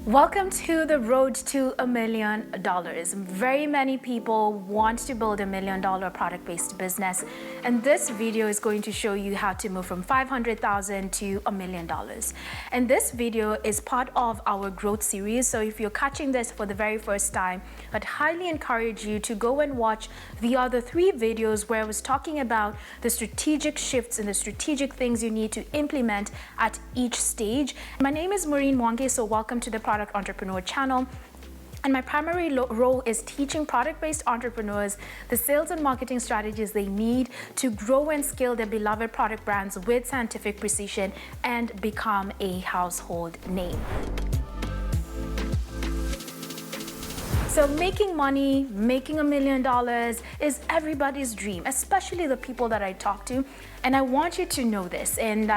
Welcome to the road to $1 million. Very many people want to build $1 million product-based business, and this video is going to show you how to move from $500,000 to $1 million. And this video is part of our growth series, so if you're catching this for the very first time, I'd highly encourage you to go and watch the other 3 videos where I was talking about the strategic shifts and the strategic things you need to implement at each stage. My name is Maureen Mwangi, so welcome to the Product Entrepreneur channel. And my primary role is teaching product-based entrepreneurs the sales and marketing strategies they need to grow and scale their beloved product brands with scientific precision and become a household name. So making money, making $1 million is everybody's dream, especially the people that I talk to. And I want you to know this, and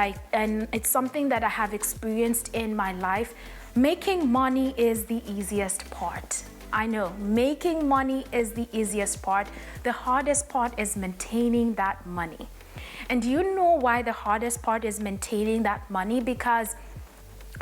it's something that I have experienced in my life. Making money is the easiest part. I know, making money is the easiest part. The hardest part is maintaining that money. And do you know why the hardest part is maintaining that money? Because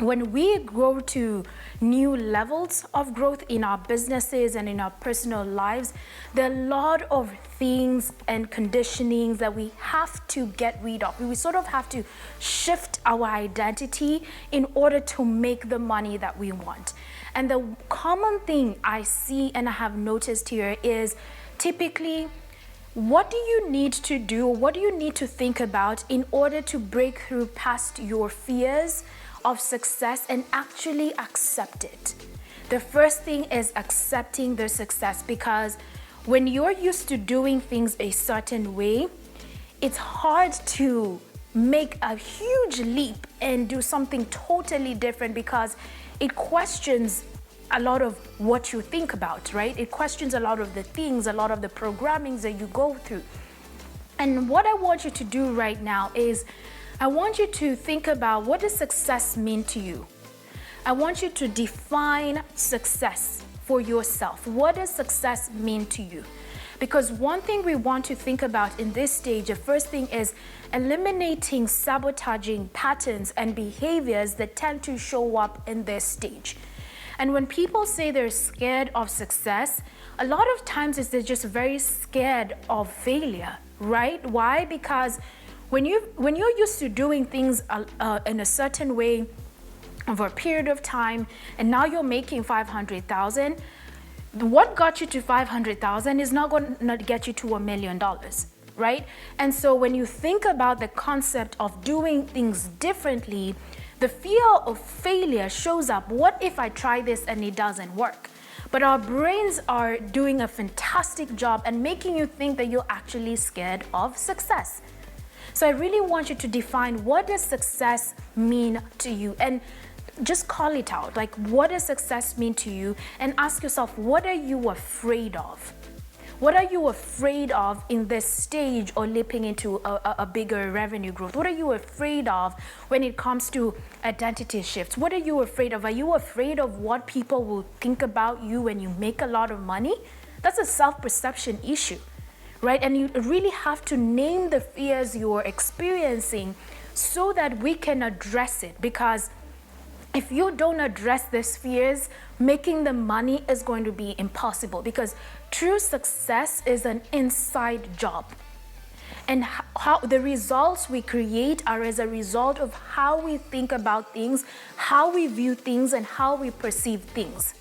when we grow to new levels of growth in our businesses and in our personal lives, there are a lot of things and conditionings that we have to get rid of. We sort of have to shift our identity in order to make the money that we want. And the common thing I see and I have noticed here is typically, what do you need to do? What do you need to think about in order to break through past your fears of success and actually accept it? The first thing is accepting the success, because when you're used to doing things a certain way, it's hard to make a huge leap and do something totally different, because it questions a lot of what you think about, right? It questions a lot of the things, a lot of the programmings that you go through. And what I want you to do right now is I want you to think about, what does success mean to you? I want you to define success for yourself. What does success mean to you? Because one thing we want to think about in this stage, the first thing is eliminating sabotaging patterns and behaviors that tend to show up in this stage. And when people say they're scared of success, a lot of times they're just very scared of failure, right? Why? Because when you're used to doing things in a certain way over a period of time, and now you're making 500,000, what got you to 500,000 is not going to get you to $1 million, right? And so when you think about the concept of doing things differently, the fear of failure shows up. What if I try this and it doesn't work? But our brains are doing a fantastic job and making you think that you're actually scared of success. So I really want you to define, what does success mean to you? And just call it out. Like, what does success mean to you? And ask yourself, what are you afraid of? What are you afraid of in this stage or leaping into a bigger revenue growth? What are you afraid of when it comes to identity shifts? What are you afraid of? Are you afraid of what people will think about you when you make a lot of money? That's a self-perception issue, right? And you really have to name the fears you're experiencing so that we can address it. Because if you don't address these fears, making the money is going to be impossible, because true success is an inside job. And how the results we create are as a result of how we think about things, how we view things, and how we perceive things.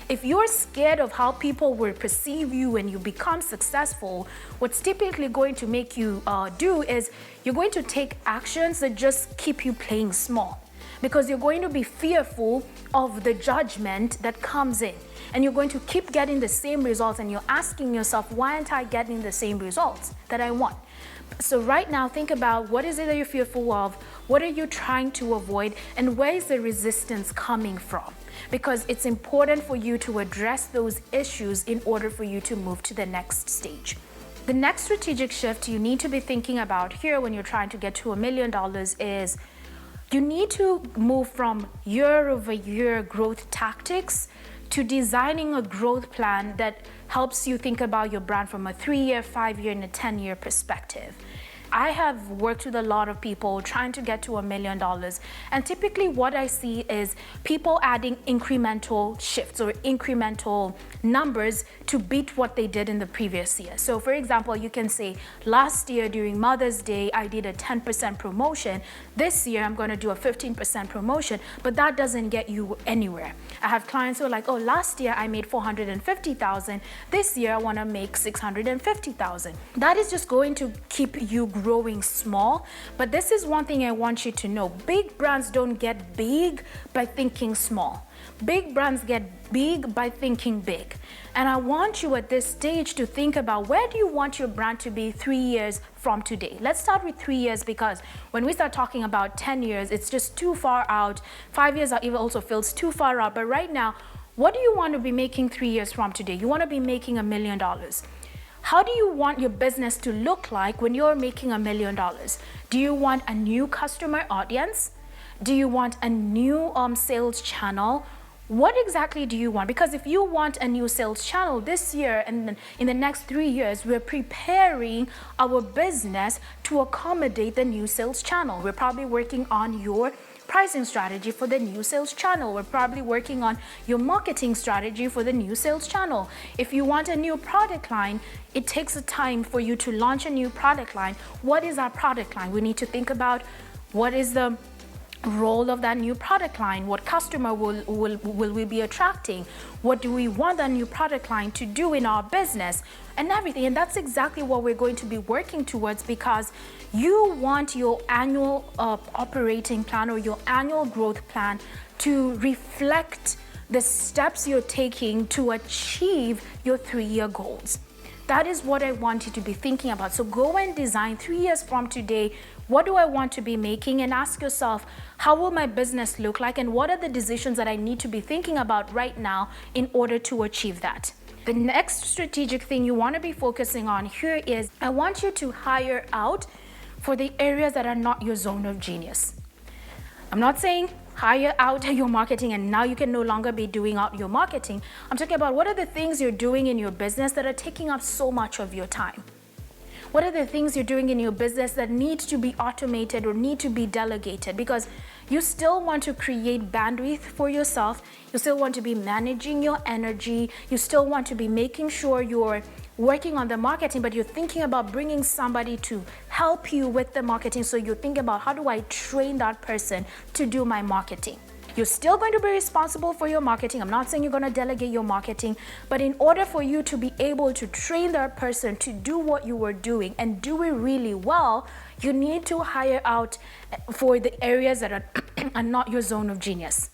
If you're scared of how people will perceive you when you become successful, what's typically going to make you do is you're going to take actions that just keep you playing small, because you're going to be fearful of the judgment that comes in, and you're going to keep getting the same results, and you're asking yourself, why aren't I getting the same results that I want? So right now, think about, what is it that you're fearful of? What are you trying to avoid? And where is the resistance coming from? Because it's important for you to address those issues in order for you to move to the next stage. The next strategic shift you need to be thinking about here when you're trying to get to $1 million is you need to move from year-over-year growth tactics to designing a growth plan that helps you think about your brand from a 3-year, 5-year, and a 10-year perspective. I have worked with a lot of people trying to get to $1 million. And typically what I see is people adding incremental shifts or incremental numbers to beat what they did in the previous year. So for example, you can say last year during Mother's Day, I did a 10% promotion. This year, I'm going to do a 15% promotion, but that doesn't get you anywhere. I have clients who are like, oh, last year I made 450,000. This year I want to make 650,000. That is just going to keep you growing small. But this is one thing I want you to know. Big brands don't get big by thinking small. Big brands get big by thinking big. And I want you at this stage to think about, where do you want your brand to be 3 years from today? Let's start with 3 years, because when we start talking about 10 years, it's just too far out. 5 years even also feels too far out. But right now, what do you want to be making 3 years from today? You want to be making $1 million. How do you want your business to look like when you're making $1 million? Do you want a new customer audience? Do you want a new sales channel? What exactly do you want? Because if you want a new sales channel this year and in the next 3 years, we're preparing our business to accommodate the new sales channel. We're probably working on your pricing strategy for the new sales channel. We're probably working on your marketing strategy for the new sales channel. If you want a new product line, it takes a time for you to launch a new product line. What is our product line? We need to think about what is the role of that new product line, what customer will we be attracting, what do we want that new product line to do in our business, and everything. And that's exactly what we're going to be working towards, because you want your annual operating plan or your annual growth plan to reflect the steps you're taking to achieve your 3-year goals. That is what I want you to be thinking about. So go and design 3 years from today. What do I want to be making? And ask yourself, how will my business look like? And what are the decisions that I need to be thinking about right now in order to achieve that? The next strategic thing you want to be focusing on here is, I want you to hire out for the areas that are not your zone of genius. I'm not saying hire out your marketing and now you can no longer be doing out your marketing. I'm talking about, what are the things you're doing in your business that are taking up so much of your time? What are the things you're doing in your business that need to be automated or need to be delegated? Because you still want to create bandwidth for yourself. You still want to be managing your energy. You still want to be making sure you're working on the marketing, but you're thinking about bringing somebody to help you with the marketing. So you think about, how do I train that person to do my marketing? You're still going to be responsible for your marketing. I'm not saying you're going to delegate your marketing, but in order for you to be able to train that person to do what you were doing and do it really well, you need to hire out for the areas that are not your zone of genius.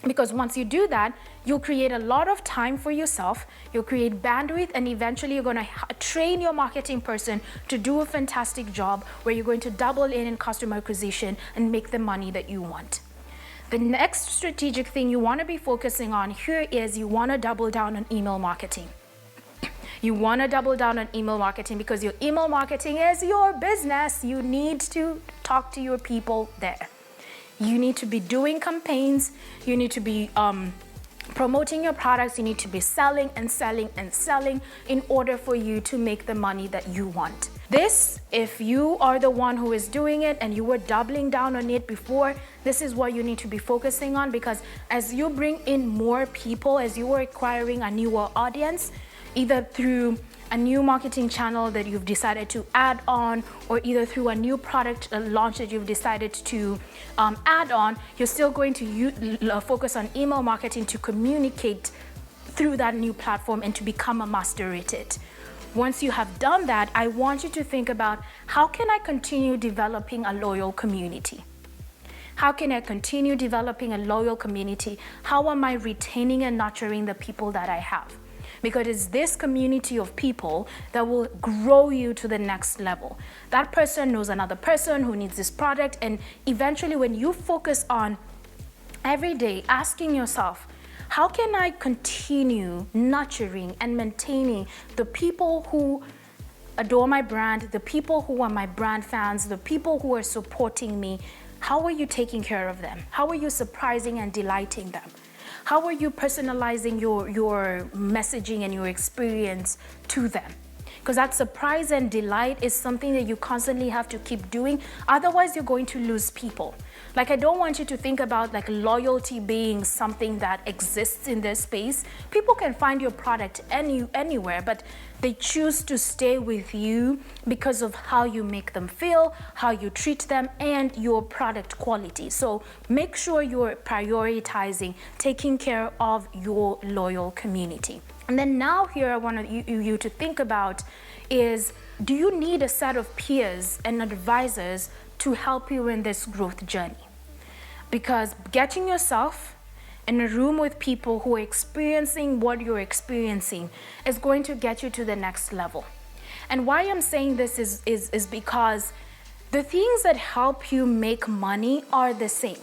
Because once you do that, you'll create a lot of time for yourself, you'll create bandwidth, and eventually you're going to train your marketing person to do a fantastic job where you're going to double in customer acquisition and make the money that you want. The next strategic thing you want to be focusing on here is, you want to double down on email marketing. You want to double down on email marketing because your email marketing is your business. You need to talk to your people there. You need to be doing campaigns. You need to be promoting your products. You need to be selling and selling and selling in order for you to make the money that you want. This, if you are the one who is doing it and you were doubling down on it before, this is what you need to be focusing on, because as you bring in more people, as you are acquiring a newer audience, either through a new marketing channel that you've decided to add on, or either through a new product launch that you've decided to add on, you're still going to focus on email marketing to communicate through that new platform and to become a master at it. Once you have done that, I want you to think about, how can I continue developing a loyal community? How can I continue developing a loyal community? How am I retaining and nurturing the people that I have? Because it's this community of people that will grow you to the next level. That person knows another person who needs this product, and eventually when you focus on every day asking yourself, how can I continue nurturing and maintaining the people who adore my brand, the people who are my brand fans, the people who are supporting me? How are you taking care of them? How are you surprising and delighting them? How are you personalizing your messaging and your experience to them? because that surprise and delight is something that you constantly have to keep doing. Otherwise, you're going to lose people. Like, I don't want you to think about like loyalty being something that exists in this space. People can find your product anywhere, but they choose to stay with you because of how you make them feel, how you treat them, and your product quality. So make sure you're prioritizing taking care of your loyal community. And then now here I want you to think about is, do you need a set of peers and advisors to help you in this growth journey? Because getting yourself in a room with people who are experiencing what you're experiencing is going to get you to the next level. And why I'm saying this is because the things that help you make money are the same.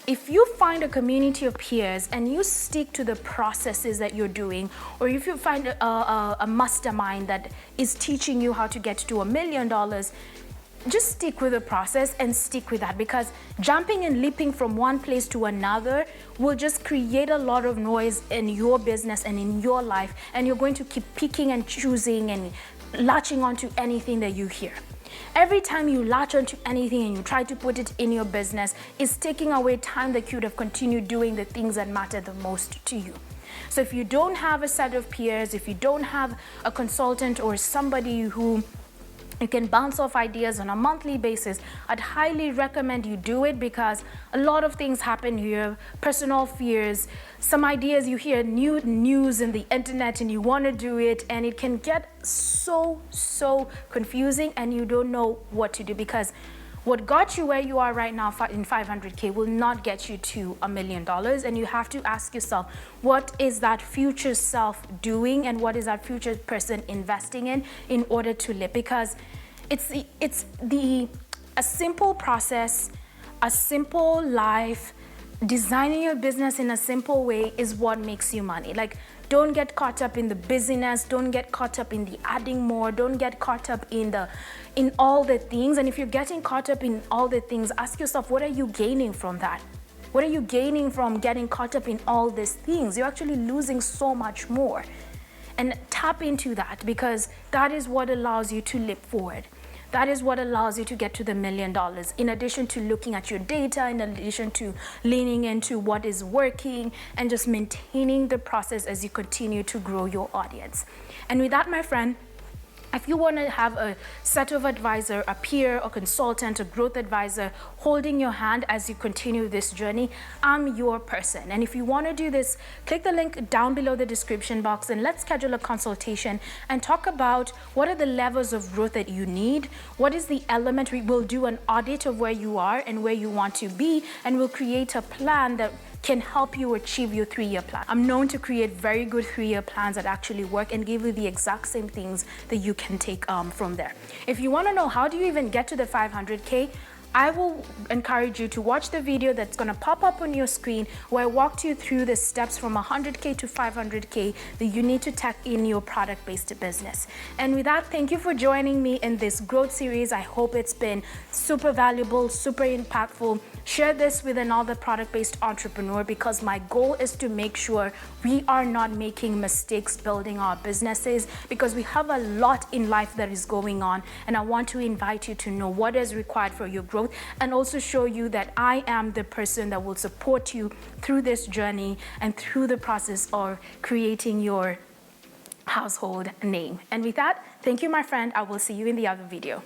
If you find a community of peers and you stick to the processes that you're doing, or if you find a mastermind that is teaching you how to get to $1 million, just stick with the process and stick with that, because jumping and leaping from one place to another will just create a lot of noise in your business and in your life, and you're going to keep picking and choosing and latching onto anything that you hear. Every time you latch onto anything and you try to put it in your business, it's taking away time that you would have continued doing the things that matter the most to you. So if you don't have a set of peers, if you don't have a consultant or somebody who you can bounce off ideas on a monthly basis, I'd highly recommend you do it, because a lot of things happen here, personal fears, some ideas you hear, new news in the internet, and you want to do it, and it can get so confusing and you don't know what to do, because what got you where you are right now in 500K will not get you to $1 million. And you have to ask yourself, what is that future self doing, and what is that future person investing in order to live? Because it's a simple process, a simple life, designing your business in a simple way is what makes you money. Like, don't get caught up in the busyness, don't get caught up in the adding more, don't get caught up in all the things. And if you're getting caught up in all the things, ask yourself, what are you gaining from that? What are you gaining from getting caught up in all these things? You're actually losing so much more. And tap into that, because that is what allows you to leap forward. That is what allows you to get to the $1 million, in addition to looking at your data, in addition to leaning into what is working and just maintaining the process as you continue to grow your audience. And with that, my friend, if you want to have a set of advisor, a peer, a consultant, a growth advisor holding your hand as you continue this journey, I'm your person. And if you want to do this, click the link down below the description box and let's schedule a consultation and talk about what are the levels of growth that you need, what is the element. We will do an audit of where you are and where you want to be, and we'll create a plan that can help you achieve your 3-year plan. I'm known to create very good 3-year plans that actually work and give you the exact same things that you can take from there. If you want to know how do you even get to the 500K, I will encourage you to watch the video that's going to pop up on your screen, where I walked you through the steps from 100K to 500K that you need to take in your product-based business. And with that, thank you for joining me in this growth series. I hope it's been super valuable, super impactful. Share this with another product-based entrepreneur, because my goal is to make sure we are not making mistakes building our businesses, because we have a lot in life that is going on, and I want to invite you to know what is required for your growth, and also show you that I am the person that will support you through this journey and through the process of creating your household name. And with that, thank you, my friend. I will see you in the other video.